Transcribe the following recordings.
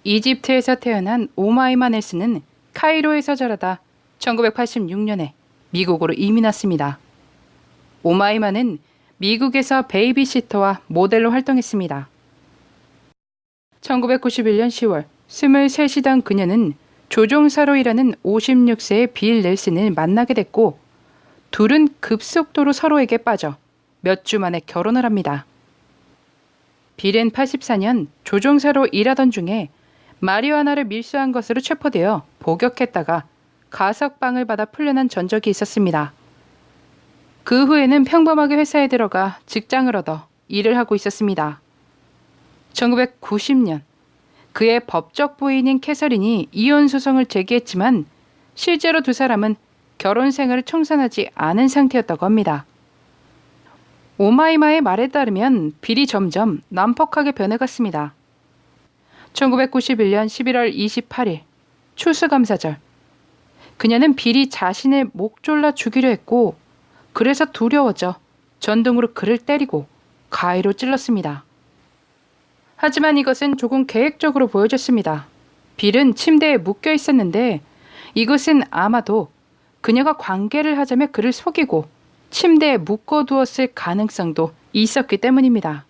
이집트에서 태어난 오마이마 넬슨은 카이로에서 자라다 1986년에 미국으로 이민 왔습니다. 오마이마는 미국에서 베이비시터와 모델로 활동했습니다. 1991년 10월 23이던 그녀는 조종사로 일하는 56세의 빌 넬슨을 만나게 됐고 둘은 급속도로 서로에게 빠져 몇 주 만에 결혼을 합니다. 빌은 84년 조종사로 일하던 중에 마리화나를 밀수한 것으로 체포되어 복역했다가 가석방을 받아 풀려난 전적이 있었습니다. 그 후에는 평범하게 회사에 들어가 직장을 얻어 일을 하고 있었습니다. 1990년 그의 법적 부인인 캐서린이 이혼 소송을 제기했지만 실제로 두 사람은 결혼 생활을 청산하지 않은 상태였다고 합니다. 오마이마의 말에 따르면 빌이 점점 난폭하게 변해갔습니다. 1991년 11월 28일 추수감사절 그녀는 빌이 자신을 목 졸라 죽이려 했고 그래서 두려워져 전등으로 그를 때리고 가위로 찔렀습니다. 하지만 이것은 조금 계획적으로 보여졌습니다. 빌은 침대에 묶여 있었는데 이것은 아마도 그녀가 관계를 하자며 그를 속이고 침대에 묶어두었을 가능성도 있었기 때문입니다.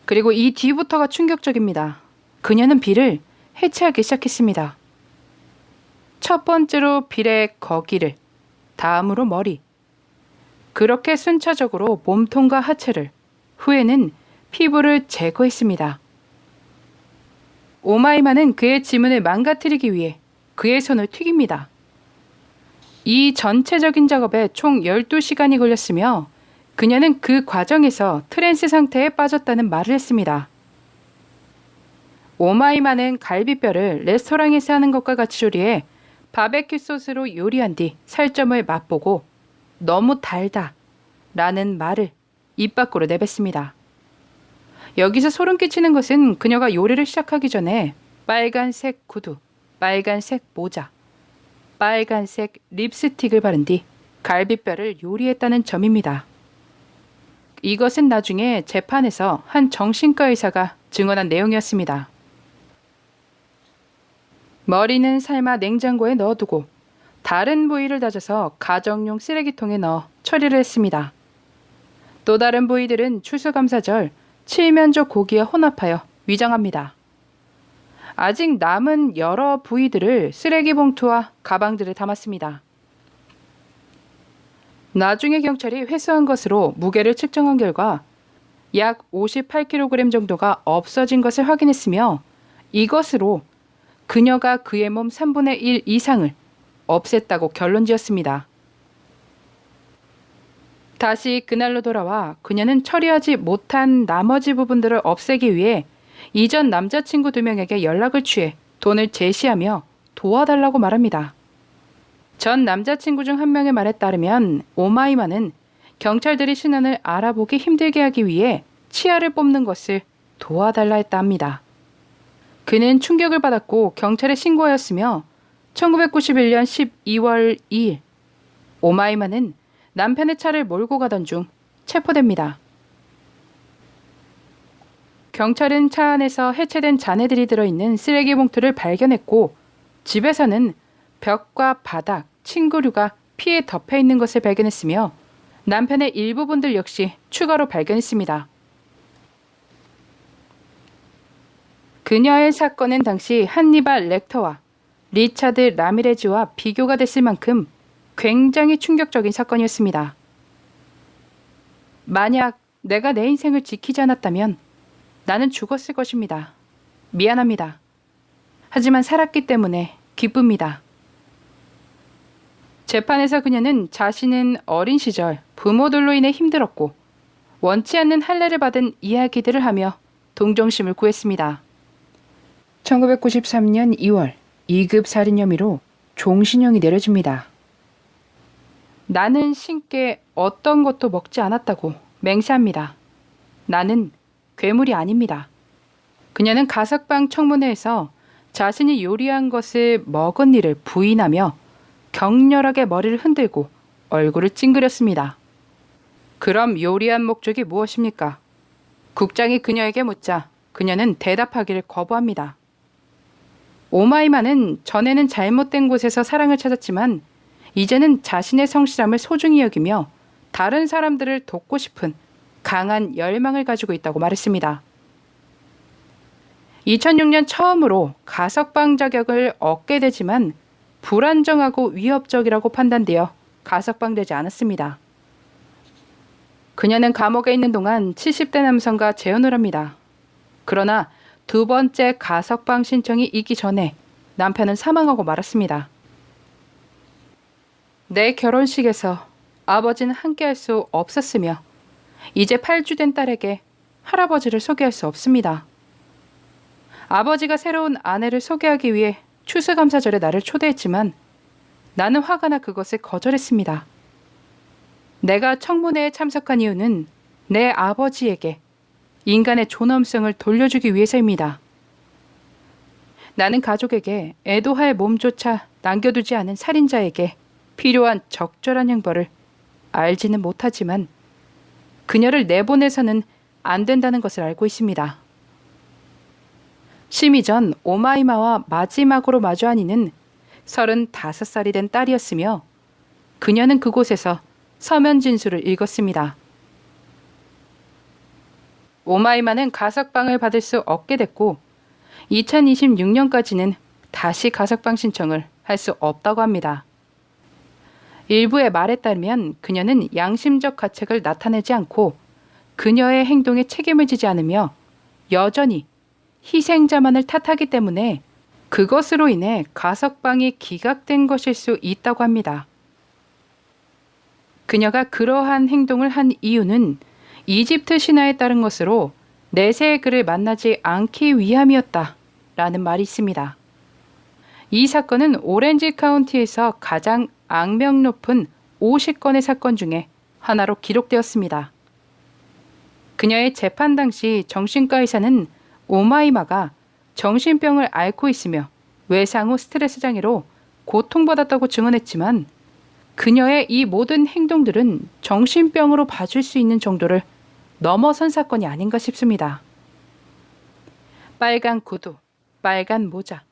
그리고 이 뒤부터가 충격적입니다. 그녀는 빌을 해체하기 시작했습니다. 첫 번째로 빌의 거기를, 다음으로 머리, 그렇게 순차적으로 몸통과 하체를, 후에는 피부를 제거했습니다. 오마이마는 그의 지문을 망가뜨리기 위해 그의 손을 튀깁니다. 이 전체적인 작업에 총 12시간이 걸렸으며 그녀는 그 과정에서 트랜스 상태에 빠졌다는 말을 했습니다. 오마이마는 갈비뼈를 레스토랑에서 하는 것과 같이 조리해 바베큐 소스로 요리한 뒤 살점을 맛보고 너무 달다 라는 말을 입 밖으로 내뱉습니다. 여기서 소름 끼치는 것은 그녀가 요리를 시작하기 전에 빨간색 구두, 빨간색 모자, 빨간색 립스틱을 바른 뒤 갈비뼈를 요리했다는 점입니다. 이것은 나중에 재판에서 한 정신과 의사가 증언한 내용이었습니다. 머리는 삶아 냉장고에 넣어두고 다른 부위를 다져서 가정용 쓰레기통에 넣어 처리를 했습니다. 또 다른 부위들은 추수감사절 칠면조 고기에 혼합하여 위장합니다. 아직 남은 여러 부위들을 쓰레기 봉투와 가방들에 담았습니다. 나중에 경찰이 회수한 것으로 무게를 측정한 결과 약 58kg 정도가 없어진 것을 확인했으며 이것으로 그녀가 그의 몸 3분의 1 이상을 없앴다고 결론지었습니다. 다시 그날로 돌아와 그녀는 처리하지 못한 나머지 부분들을 없애기 위해 이전 남자친구 2명에게 연락을 취해 돈을 제시하며 도와달라고 말합니다. 전 남자친구 중 한 명의 말에 따르면 오마이마는 경찰들이 신원을 알아보기 힘들게 하기 위해 치아를 뽑는 것을 도와달라 했다 합니다. 그는 충격을 받았고 경찰에 신고하였으며 1991년 12월 2일 오마이마는 남편의 차를 몰고 가던 중 체포됩니다. 경찰은 차 안에서 해체된 잔해들이 들어있는 쓰레기 봉투를 발견했고 집에서는 벽과 바닥, 침구류가 피에 덮여 있는 것을 발견했으며 남편의 일부분들 역시 추가로 발견했습니다. 그녀의 사건은 당시 한니발 렉터와 리차드 라미레즈와 비교가 됐을 만큼 굉장히 충격적인 사건이었습니다. 만약 내가 내 인생을 지키지 않았다면 나는 죽었을 것입니다. 미안합니다. 하지만 살았기 때문에 기쁩니다. 재판에서 그녀는 자신은 어린 시절 부모들로 인해 힘들었고 원치 않는 할례를 받은 이야기들을 하며 동정심을 구했습니다. 1993년 2월 2급 살인 혐의로 종신형이 내려집니다. 나는 신께 어떤 것도 먹지 않았다고 맹세합니다. 나는 괴물이 아닙니다. 그녀는 가석방 청문회에서 자신이 요리한 것을 먹은 일을 부인하며 격렬하게 머리를 흔들고 얼굴을 찡그렸습니다. 그럼 요리한 목적이 무엇입니까? 국장이 그녀에게 묻자 그녀는 대답하기를 거부합니다. 오마이마는 전에는 잘못된 곳에서 사랑을 찾았지만 이제는 자신의 성실함을 소중히 여기며 다른 사람들을 돕고 싶은 강한 열망을 가지고 있다고 말했습니다. 2006년 처음으로 가석방 자격을 얻게 되지만 불안정하고 위협적이라고 판단되어 가석방되지 않았습니다. 그녀는 감옥에 있는 동안 70대 남성과 재혼을 합니다. 그러나 두 번째 가석방 신청이 있기 전에 남편은 사망하고 말았습니다. 내 결혼식에서 아버지는 함께할 수 없었으며 이제 8주 된 딸에게 할아버지를 소개할 수 없습니다. 아버지가 새로운 아내를 소개하기 위해 추수감사절에 나를 초대했지만 나는 화가 나 그것을 거절했습니다. 내가 청문회에 참석한 이유는 내 아버지에게 인간의 존엄성을 돌려주기 위해서입니다. 나는 가족에게 애도할 몸조차 남겨두지 않은 살인자에게 필요한 적절한 형벌을 알지는 못하지만 그녀를 내보내서는 안 된다는 것을 알고 있습니다. 심의 전 오마이마와 마지막으로 마주한 이는 35살이 된 딸이었으며 그녀는 그곳에서 서면 진술을 읽었습니다. 오마이마는 가석방을 받을 수 없게 됐고 2026년까지는 다시 가석방 신청을 할 수 없다고 합니다. 일부의 말에 따르면 그녀는 양심적 가책을 나타내지 않고 그녀의 행동에 책임을 지지 않으며 여전히 희생자만을 탓하기 때문에 그것으로 인해 가석방이 기각된 것일 수 있다고 합니다. 그녀가 그러한 행동을 한 이유는 이집트 신화에 따른 것으로 내세의 그를 만나지 않기 위함이었다라는 말이 있습니다. 이 사건은 오렌지 카운티에서 가장 악명 높은 50건의 사건 중에 하나로 기록되었습니다. 그녀의 재판 당시 정신과 의사는 오마이마가 정신병을 앓고 있으며 외상 후 스트레스 장애로 고통받았다고 증언했지만 그녀의 이 모든 행동들은 정신병으로 봐줄 수 있는 정도를 넘어선 사건이 아닌가 싶습니다. 빨간 구두, 빨간 모자,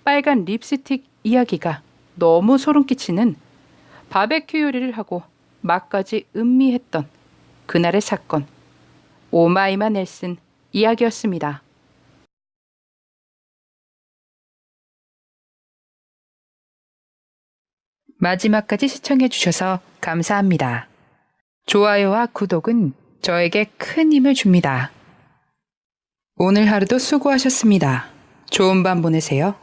빨간 립스틱 이야기가 너무 소름 끼치는 바베큐 요리를 하고 막까지 음미했던 그날의 사건, 오마이마 넬슨 이야기였습니다. 마지막까지 시청해주셔서 감사합니다. 좋아요와 구독은 저에게 큰 힘을 줍니다. 오늘 하루도 수고하셨습니다. 좋은 밤 보내세요.